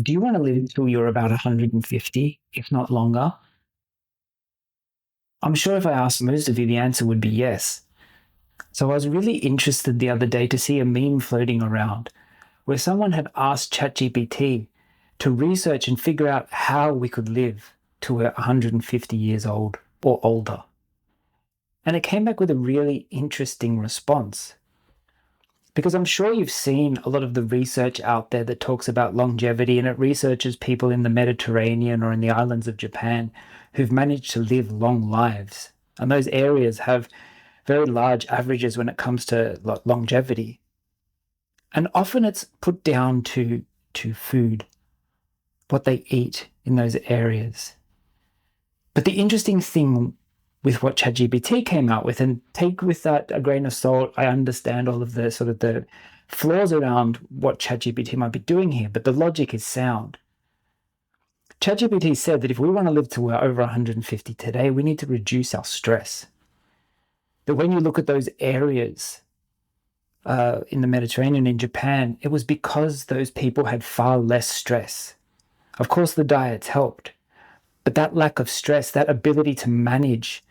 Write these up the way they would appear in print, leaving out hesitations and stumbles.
Do you want to live until you're about 150, if not longer? I'm sure if I asked most of you, the answer would be yes. So I was really interested the other day to see a meme floating around where someone had asked ChatGPT to research and figure out how we could live till we're 150 years old or older. And it came back with a really interesting response. Because I'm sure you've seen a lot of the research out there that talks about longevity, and it researches people in the Mediterranean or in the islands of Japan who've managed to live long lives. And those areas have very large averages when it comes to longevity. And often it's put down to food, what they eat in those areas. But the interesting thing with what ChatGPT came out with, and take with that a grain of salt, I understand all of the sort of the flaws around what ChatGPT might be doing here, but the logic is sound. ChatGPT said that if we want to live to we're over 150 today, we need to reduce our stress. That when you look at those areas in the Mediterranean, in Japan, it was because those people had far less stress. Of course, the diets helped, but that lack of stress, that ability to manage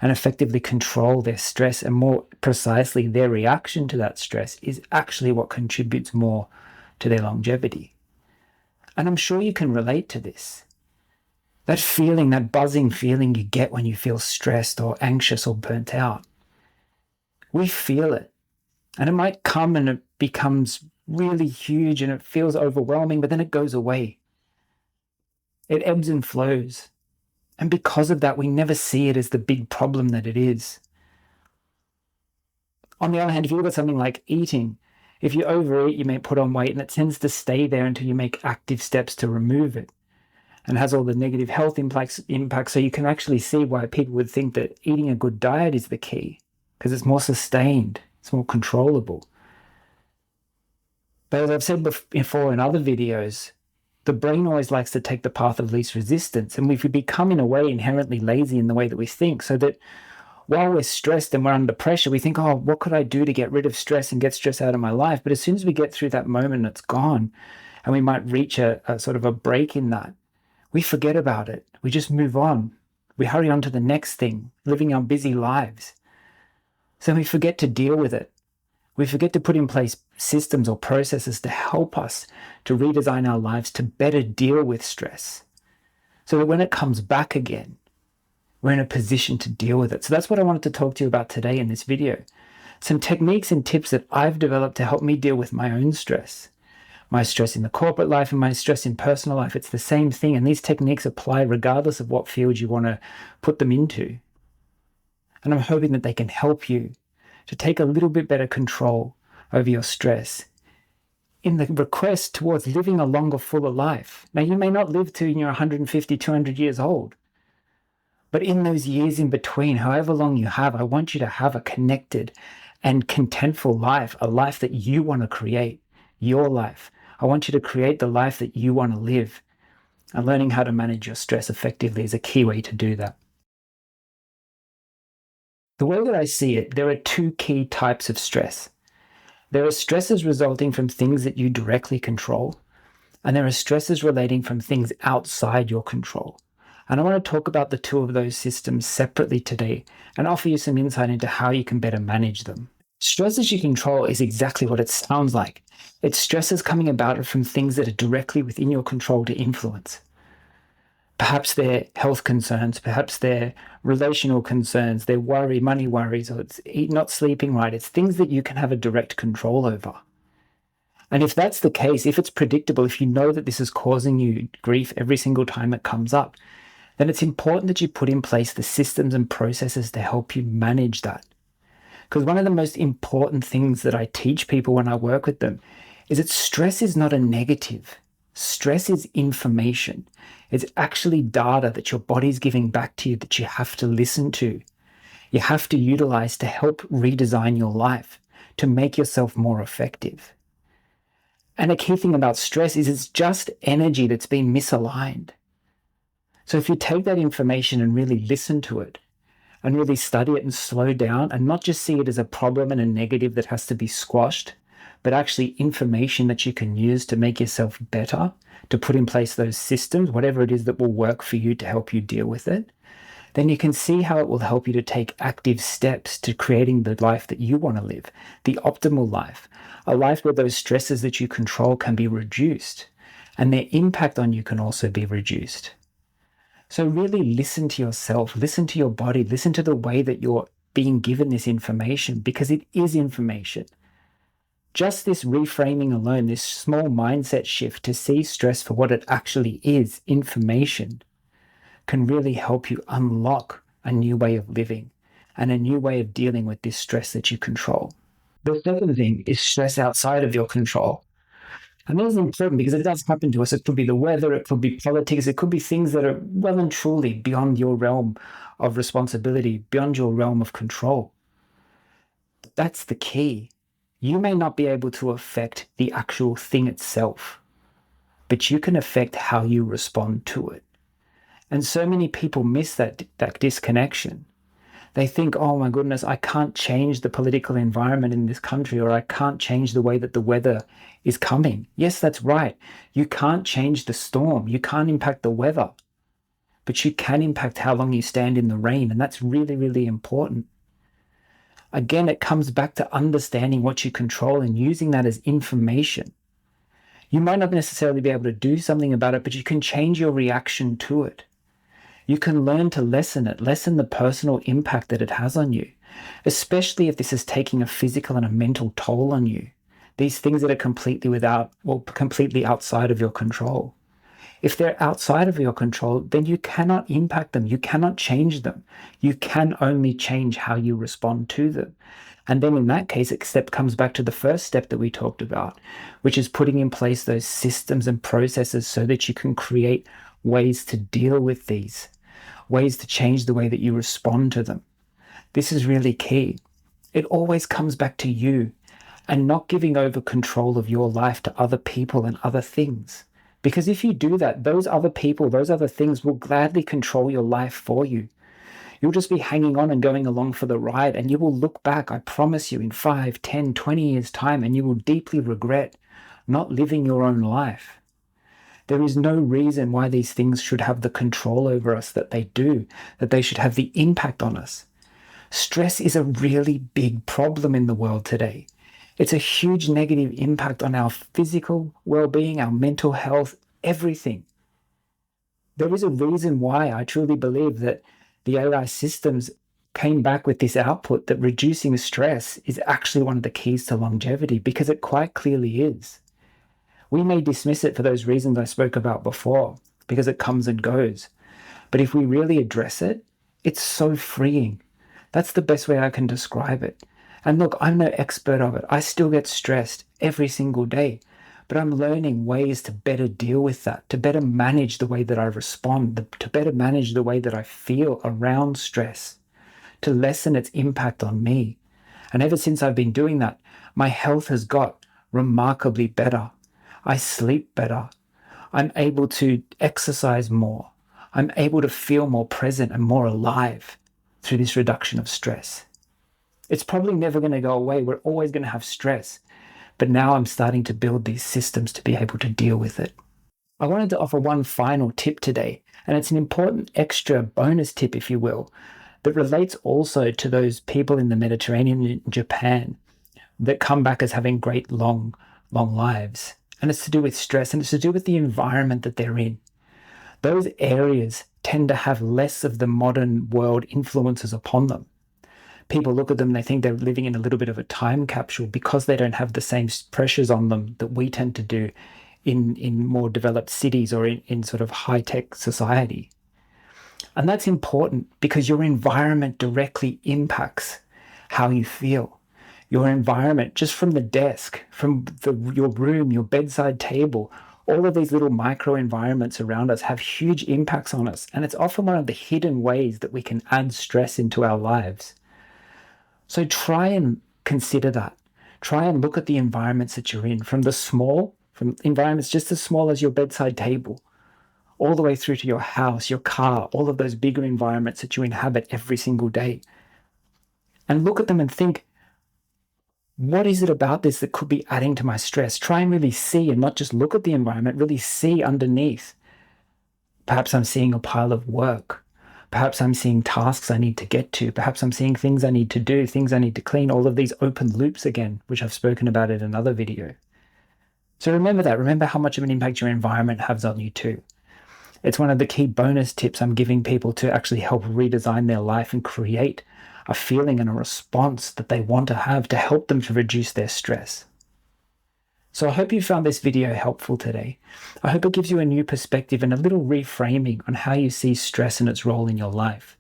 and effectively control their stress, and more precisely their reaction to that stress, is actually what contributes more to their longevity. And I'm sure you can relate to this. That feeling, that buzzing feeling you get when you feel stressed or anxious or burnt out. We feel it. And it might come and it becomes really huge and it feels overwhelming, but then it goes away. It ebbs and flows. And because of that, we never see it as the big problem that it is. On the other hand, if you look at something like eating, if you overeat, you may put on weight, and it tends to stay there until you make active steps to remove it, and has all the negative health impacts. So you can actually see why people would think that eating a good diet is the key, because it's more sustained, it's more controllable. But as I've said before in other videos, the brain always likes to take the path of least resistance. And if we become, in a way, inherently lazy in the way that we think, so that while we're stressed and we're under pressure, we think, oh, what could I do to get rid of stress and get stress out of my life? But as soon as we get through that moment, it's gone. And we might reach a sort of a break in that. We forget about it. We just move on. We hurry on to the next thing, living our busy lives. So we forget to deal with it. We forget to put in place systems or processes to help us to redesign our lives to better deal with stress, so that when it comes back again, we're in a position to deal with it. So that's what I wanted to talk to you about today in this video. Some techniques and tips that I've developed to help me deal with my own stress. My stress in the corporate life and my stress in personal life, it's the same thing. And these techniques apply regardless of what field you want to put them into. And I'm hoping that they can help you to take a little bit better control over your stress in the request towards living a longer, fuller life. Now, you may not live to you're 150, 200 years old, but in those years in between, however long you have, I want you to have a connected and contentful life, a life that you want to create, your life. I want you to create the life that you want to live, and learning how to manage your stress effectively is a key way to do that. The way that I see it, there are two key types of stress. There are stresses resulting from things that you directly control, and there are stresses relating from things outside your control. And I want to talk about the two of those systems separately today and offer you some insight into how you can better manage them. Stresses you control is exactly what it sounds like. It's stresses coming about from things that are directly within your control to influence. Perhaps they're health concerns, perhaps they're relational concerns, they're money worries, or it's not sleeping right. It's things that you can have a direct control over. And if that's the case, if it's predictable, if you know that this is causing you grief every single time it comes up, then it's important that you put in place the systems and processes to help you manage that. Because one of the most important things that I teach people when I work with them is that stress is not a negative. Stress is information. It's actually data that your body's giving back to you that you have to listen to. You have to utilize to help redesign your life, to make yourself more effective. And a key thing about stress is it's just energy that's been misaligned. So if you take that information and really listen to it, and really study it and slow down, and not just see it as a problem and a negative that has to be squashed, but actually information that you can use to make yourself better, to put in place those systems, whatever it is that will work for you to help you deal with it, then you can see how it will help you to take active steps to creating the life that you want to live, the optimal life, a life where those stresses that you control can be reduced and their impact on you can also be reduced. So really listen to yourself, listen to your body, listen to the way that you're being given this information, because it is information. Just this reframing alone, this small mindset shift to see stress for what it actually is, information, can really help you unlock a new way of living and a new way of dealing with this stress that you control. The second thing is stress outside of your control. And this is important because it does happen to us. It could be the weather, it could be politics, it could be things that are well and truly beyond your realm of responsibility, beyond your realm of control. That's the key. You may not be able to affect the actual thing itself, but you can affect how you respond to it. And so many people miss that disconnection. They think, oh my goodness, I can't change the political environment in this country, or I can't change the way that the weather is coming. Yes, that's right. You can't change the storm. You can't impact the weather, but you can impact how long you stand in the rain. And that's really, really important. Again, it comes back to understanding what you control and using that as information. You might not necessarily be able to do something about it, but you can change your reaction to it. You can learn to lessen it, lessen the personal impact that it has on you, especially if this is taking a physical and a mental toll on you. These things that are completely outside of your control. If they're outside of your control, then you cannot impact them. You cannot change them. You can only change how you respond to them. And then in that case, it comes back to the first step that we talked about, which is putting in place those systems and processes so that you can create ways to deal with these, ways to change the way that you respond to them. This is really key. It always comes back to you and not giving over control of your life to other people and other things. Because if you do that, those other people, those other things will gladly control your life for you. You'll just be hanging on and going along for the ride, and you will look back, I promise you, in 5, 10, 20 years' time, and you will deeply regret not living your own life. There is no reason why these things should have the control over us that they do, that they should have the impact on us. Stress is a really big problem in the world today. It's a huge negative impact on our physical well-being, our mental health, everything. There is a reason why I truly believe that the AI systems came back with this output that reducing stress is actually one of the keys to longevity, because it quite clearly is. We may dismiss it for those reasons I spoke about before, because it comes and goes. But if we really address it, it's so freeing. That's the best way I can describe it. And look, I'm no expert of it. I still get stressed every single day, but I'm learning ways to better deal with that, to better manage the way that I respond, to better manage the way that I feel around stress, to lessen its impact on me. And ever since I've been doing that, my health has got remarkably better. I sleep better. I'm able to exercise more. I'm able to feel more present and more alive through this reduction of stress. It's probably never going to go away. We're always going to have stress. But now I'm starting to build these systems to be able to deal with it. I wanted to offer one final tip today, and it's an important extra bonus tip, if you will, that relates also to those people in the Mediterranean and Japan that come back as having great long lives. And it's to do with stress, and it's to do with the environment that they're in. Those areas tend to have less of the modern world influences upon them. People look at them and they think they're living in a little bit of a time capsule because they don't have the same pressures on them that we tend to do in more developed cities or in sort of high-tech society. And that's important because your environment directly impacts how you feel. Your environment, just from the desk, from your room, your bedside table, all of these little micro environments around us have huge impacts on us. And it's often one of the hidden ways that we can add stress into our lives. So try and consider that. Try and look at the environments that you're in, from environments just as small as your bedside table, all the way through to your house, your car, all of those bigger environments that you inhabit every single day. And look at them and think, What is it about this that could be adding to my stress? Try and really see and not just look at the environment, really see underneath. Perhaps I'm seeing a pile of work. Perhaps I'm seeing tasks I need to get to. Perhaps I'm seeing things I need to do, things I need to clean, all of these open loops again, which I've spoken about in another video. So remember that. Remember how much of an impact your environment has on you too. It's one of the key bonus tips I'm giving people to actually help redesign their life and create a feeling and a response that they want to have to help them to reduce their stress. So I hope you found this video helpful today. I hope it gives you a new perspective and a little reframing on how you see stress and its role in your life.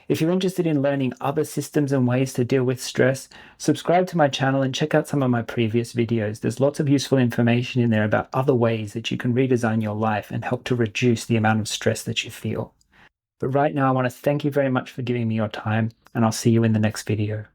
If you're interested in learning other systems and ways to deal with stress, subscribe to my channel and check out some of my previous videos. There's lots of useful information in there about other ways that you can redesign your life and help to reduce the amount of stress that you feel. But right now, I want to thank you very much for giving me your time, and I'll see you in the next video.